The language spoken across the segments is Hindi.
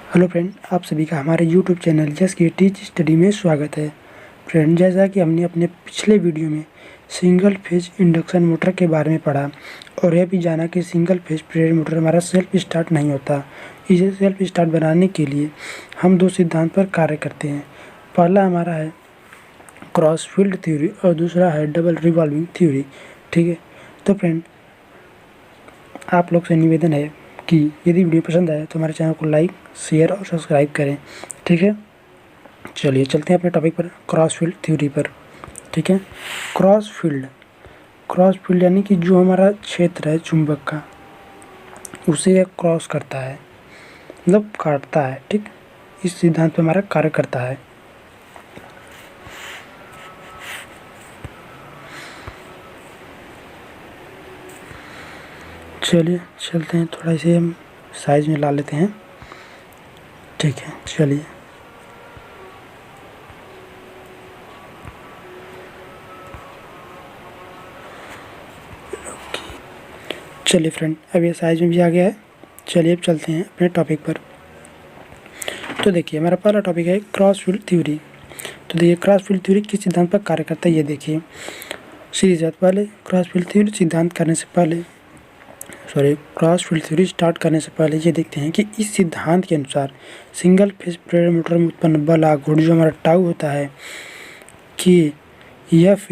हेलो फ्रेंड, आप सभी का हमारे यूट्यूब चैनल जस की टीच स्टडी में स्वागत है। फ्रेंड, जैसा कि हमने अपने पिछले वीडियो में सिंगल फेज इंडक्शन मोटर के बारे में पढ़ा और यह भी जाना कि सिंगल फेज प्रेरण मोटर हमारा सेल्फ स्टार्ट नहीं होता। इसे सेल्फ स्टार्ट बनाने के लिए हम दो सिद्धांत पर कार्य करते हैं। पहला हमारा है क्रॉस फील्ड थ्योरी और दूसरा है डबल रिवॉल्विंग थ्योरी। ठीक है, तो फ्रेंड आप लोग से निवेदन है कि यदि वीडियो पसंद आए तो हमारे चैनल को लाइक, शेयर और सब्सक्राइब करें। ठीक है, चलिए चलते हैं अपने टॉपिक पर, क्रॉस फील्ड थ्योरी पर। ठीक है, क्रॉस फील्ड यानी कि जो हमारा क्षेत्र है चुंबक का, उसे यह क्रॉस करता है, मतलब काटता है। ठीक, इस सिद्धांत पर हमारा कार्य करता है। चलिए चलते हैं, थोड़ा इसे हम साइज में ला लेते हैं। ठीक है, चलिए फ्रेंड, अब ये साइज में भी आ गया है। चलिए अब चलते हैं अपने टॉपिक पर। तो देखिए, हमारा पहला टॉपिक है क्रॉस फील्ड थ्योरी। तो देखिए, क्रॉस फील्ड थ्योरी किस सिद्धांत पर कार्य करता है ये देखिए। सीधी बात, पहले क्रॉस फील्ड थ्योरी स्टार्ट करने से पहले ये देखते हैं कि इस सिद्धांत के अनुसार सिंगल फेज प्रेरण मोटर में उत्पन्न बल आघूर्ण जो हमारा टाउ होता है कि एफ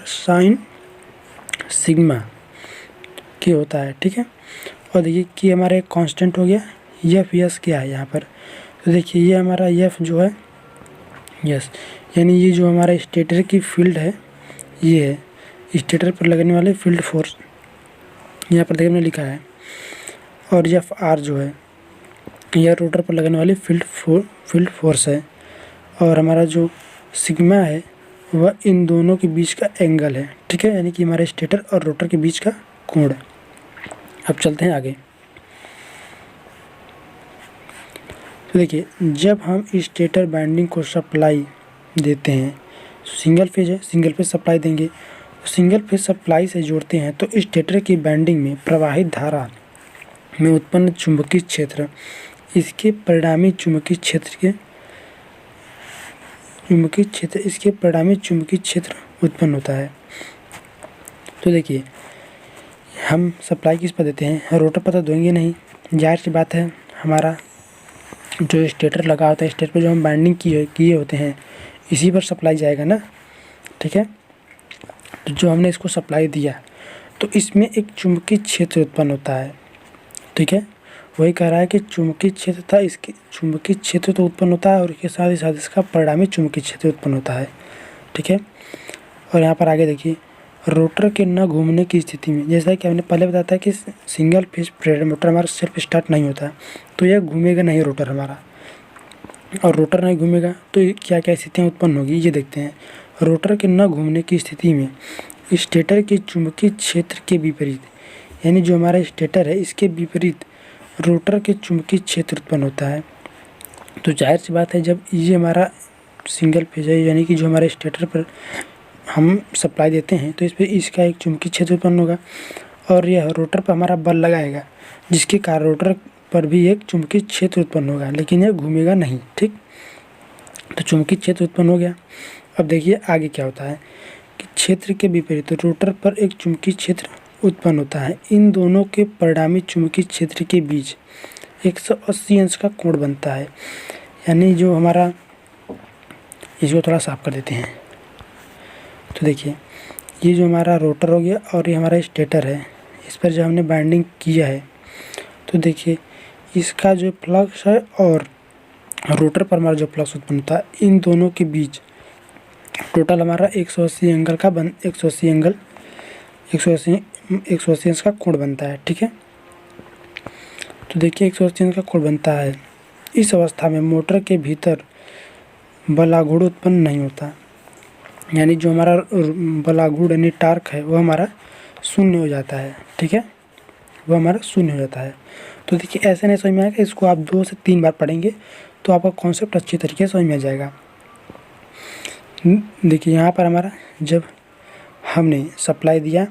साइन सिग्मा के होता है। ठीक है, और देखिए कि हमारा एक कांस्टेंट हो गया। एफ क्या है यहाँ पर, तो देखिए ये हमारा एफ जो है यानी ये जो हमारा स्टेटर की फील्ड है, ये है स्टेटर पर लगने वाले फील्ड फोर्स, यहाँ पर देखिए हमने लिखा है। और एफ आर जो है यह रोटर पर लगने वाली फील्ड फोर्स है। और हमारा जो सिग्मा है वह इन दोनों के बीच का एंगल है। ठीक है, यानी कि हमारे स्टेटर और रोटर के बीच का कोण। अब चलते हैं आगे। तो देखिए, जब हम स्टेटर वाइंडिंग को सप्लाई देते हैं, सिंगल फेज सप्लाई देंगे, तो सिंगल फेज सप्लाई से जोड़ते हैं तो स्टेटर की वाइंडिंग में प्रवाहित धारा में उत्पन्न चुंबकीय क्षेत्र इसके परिणामी चुंबकीय क्षेत्र उत्पन्न होता है। तो देखिए, हम सप्लाई किस पर देते हैं, रोटर पर तो देंगे नहीं, जाहिर सी बात है। हमारा जो स्टेटर लगा होता है, स्टेटर पर जो हम बाइंडिंग किए होते हैं, इसी पर सप्लाई जाएगा ना। ठीक है, तो जो हमने इसको सप्लाई दिया तो इसमें एक चुंबकीय क्षेत्र उत्पन्न होता है। ठीक है, वही कह रहा है कि चुंबकीय क्षेत्र था, इसके चुंबकीय क्षेत्र तो उत्पन्न होता है और इसके साथ ही साथ इसका परिणामी चुंबकीय क्षेत्र उत्पन्न होता है। ठीक है, और यहाँ पर आगे देखिए, रोटर के न घूमने की स्थिति में, जैसा कि हमने पहले बताया था कि सिंगल फेज प्रेरण मोटर हमारा सेल्फ स्टार्ट नहीं होता, तो यह घूमेगा नहीं रोटर हमारा। और रोटर नहीं घूमेगा तो क्या क्या स्थितियाँ उत्पन्न होगी ये देखते हैं। रोटर के न घूमने की स्थिति में स्टेटर के चुंबकीय क्षेत्र के विपरीत, यानी जो हमारा स्टेटर है इसके विपरीत रोटर के चुंबकीय क्षेत्र उत्पन्न होता है। तो जाहिर सी बात है, जब ये हमारा सिंगल फेज है, यानी कि जो हमारे स्टेटर पर हम सप्लाई देते हैं, तो इस पर इसका एक चुंबकीय क्षेत्र उत्पन्न होगा और यह रोटर पर हमारा बल लगाएगा, जिसके कारण रोटर पर भी एक चुंबकीय क्षेत्र उत्पन्न होगा, लेकिन यह घूमेगा नहीं। ठीक, तो चुंबकीय क्षेत्र उत्पन्न हो गया। अब देखिए आगे क्या होता है कि क्षेत्र के विपरीत रोटर पर एक चुंबकीय क्षेत्र उत्पन्न होता है। इन दोनों के परिणामी चुंबकीय क्षेत्र के बीच 180 अंश का कोण बनता है। यानी जो हमारा, इसको थोड़ा साफ कर देते हैं। तो देखिए, ये जो हमारा रोटर हो गया और ये हमारा स्टेटर है, इस पर जो हमने बाइंडिंग किया है, तो देखिए इसका जो फ्लक्स है और रोटर पर हमारा जो फ्लक्स उत्पन्न होता है, इन दोनों के बीच टोटल हमारा 180 अंश का कोण बनता है। ठीक है, तो देखिए 180 अंश का कोण बनता है। इस अवस्था में मोटर के भीतर बलाघूर्ण उत्पन्न नहीं होता, यानी जो हमारा बलाघूर्ण यानी टार्क है वो हमारा शून्य हो जाता है। ठीक है, वो हमारा शून्य हो जाता है। तो देखिए, ऐसे नहीं समझ में आएगा, इसको आप 2 से 3 बार पढ़ेंगे तो आपका कॉन्सेप्ट अच्छी तरीके से समझ में आ जाएगा। देखिए, यहाँ पर हमारा जब हमने सप्लाई दिया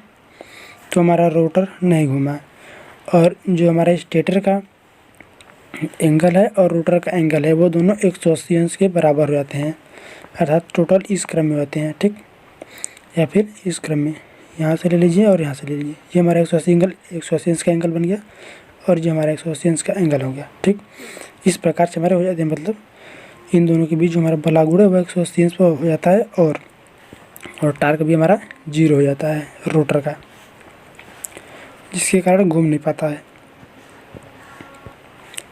तो हमारा रोटर नहीं घूमा और जो हमारा स्टेटर का एंगल है और रोटर का एंगल है वो दोनों 180 अंश के बराबर हो जाते हैं, अर्थात टोटल इस क्रम में होते हैं, ठीक। या फिर इस क्रम में यहाँ से ले लीजिए और यहाँ से ले लीजिए, ये हमारा 180 अंश का एंगल बन गया और ये हमारा 180 अंश का एंगल हो गया, ठीक। इस प्रकार से हमारे हो जाते हैं, मतलब इन दोनों के बीच जो हमारा बलागुड़ है वो 180 अंश पर हो जाता है और टार्क भी हमारा 0 हो जाता है रोटर का, जिसके कारण घूम नहीं पाता है।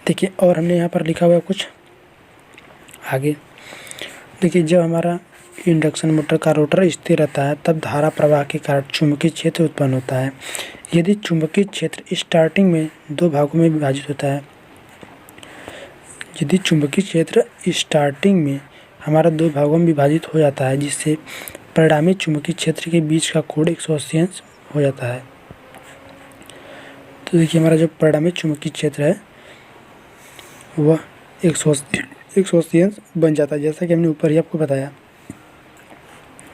देखिए और हमने यहाँ पर लिखा हुआ है कुछ आगे। देखिए जब हमारा इंडक्शन मोटर का रोटर स्थिर रहता है तब धारा प्रवाह के कारण चुंबकीय क्षेत्र उत्पन्न होता है। यदि चुंबकीय क्षेत्र स्टार्टिंग में 2 भागों में विभाजित होता है, यदि चुंबकीय क्षेत्र स्टार्टिंग में हमारा 2 भागों में विभाजित हो जाता है, जिससे परिणामी चुंबकीय क्षेत्र के बीच का कोण 180 अंश हो जाता है। तो देखिए हमारा जो परिणामी चुंबकीय क्षेत्र है वह 180 अंश बन जाता है। जैसा कि हमने ऊपर ही आपको बताया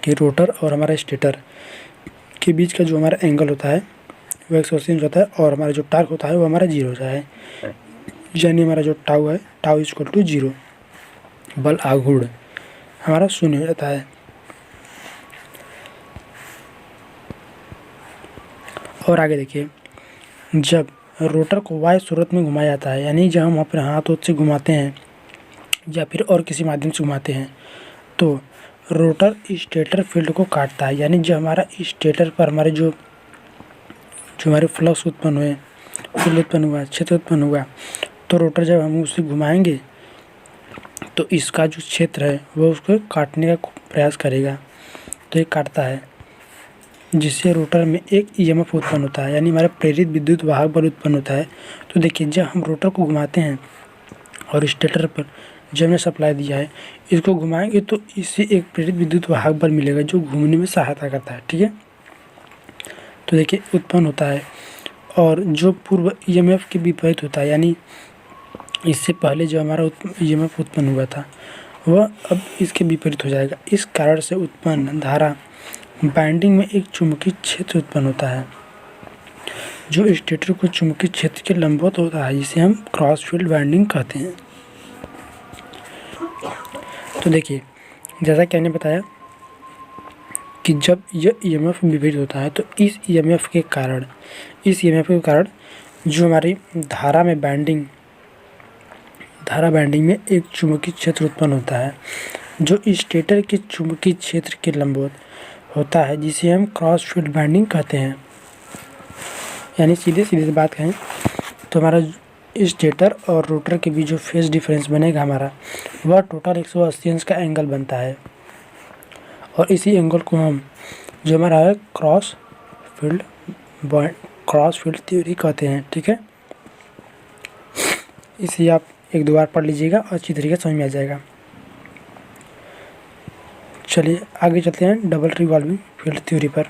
कि रोटर और हमारा स्टेटर के बीच का जो हमारा एंगल होता है वो 180 अंश होता है और हमारा जो टार्क होता है वो हमारा 0 होता है, यानी हमारा जो टाउ है टाउ इक्वल टू 0, बल आघूर्ण हमारा 0 हो जाता है। और आगे देखिए, जब रोटर को वायु स्रोत में घुमाया जाता है, यानी जब हम अपने हाथों से घुमाते हैं या फिर और किसी माध्यम से घुमाते हैं, तो रोटर स्टेटर फील्ड को काटता है। यानी जो हमारा स्टेटर पर हमारे जो हमारे फ्लक्स उत्पन्न हुए, फील्ड उत्पन्न हुआ, क्षेत्र उत्पन्न हुआ, तो रोटर जब हम उसे घुमाएंगे तो इसका जो क्षेत्र है वो उसको काटने का प्रयास करेगा, तो ये काटता है, जिससे रोटर में एक ईएमएफ उत्पन्न होता है, यानी हमारा प्रेरित विद्युत वाहक बल उत्पन्न होता है। तो देखिए जब हम रोटर को घुमाते हैं और स्टेटर पर जब हमने सप्लाई दिया है, इसको घुमाएंगे तो इससे एक प्रेरित विद्युत वाहक बल मिलेगा जो घूमने में सहायता करता है, ठीक है। तो देखिए उत्पन्न होता है और जो पूर्व ईएमएफ के विपरीत होता है, यानी इससे पहले जो हमारा ईएमएफ उत्पन्न हुआ था वह अब इसके विपरीत हो जाएगा। इस कारण से उत्पन्न धारा बाइंडिंग में एक चुंबकीय क्षेत्र उत्पन्न होता है जो स्टेटर को चुंबकीय क्षेत्र के लंबवत होता है, जिसे हम क्रॉस फील्ड बाइंडिंग कहते हैं। तो देखिए जैसा कि मैंने बताया कि जब यह ईएमएफ विपरीत होता है तो इस ईएमएफ के कारण जो हमारी धारा बाइंडिंग में एक चुंबकीय क्षेत्र उत्पन्न होता है जो स्टेटर के चुंबकीय क्षेत्र के लंबवत होता है, जिसे हम क्रॉस फील्ड बाइंडिंग कहते हैं। यानी सीधे से बात कहें तो हमारा स्टेटर और रोटर के बीच जो फेज डिफरेंस बनेगा हमारा, वह टोटल 180 अंश का एंगल बनता है और इसी एंगल को हम जो हमारा है क्रॉस फील्ड थ्योरी कहते हैं, ठीक है। इसे आप 1-2 बार पढ़ लीजिएगा और अच्छी तरीके से समझ में आ जाएगा। चलिए आगे चलते हैं डबल रिवॉल्विंग फील्ड थ्योरी पर।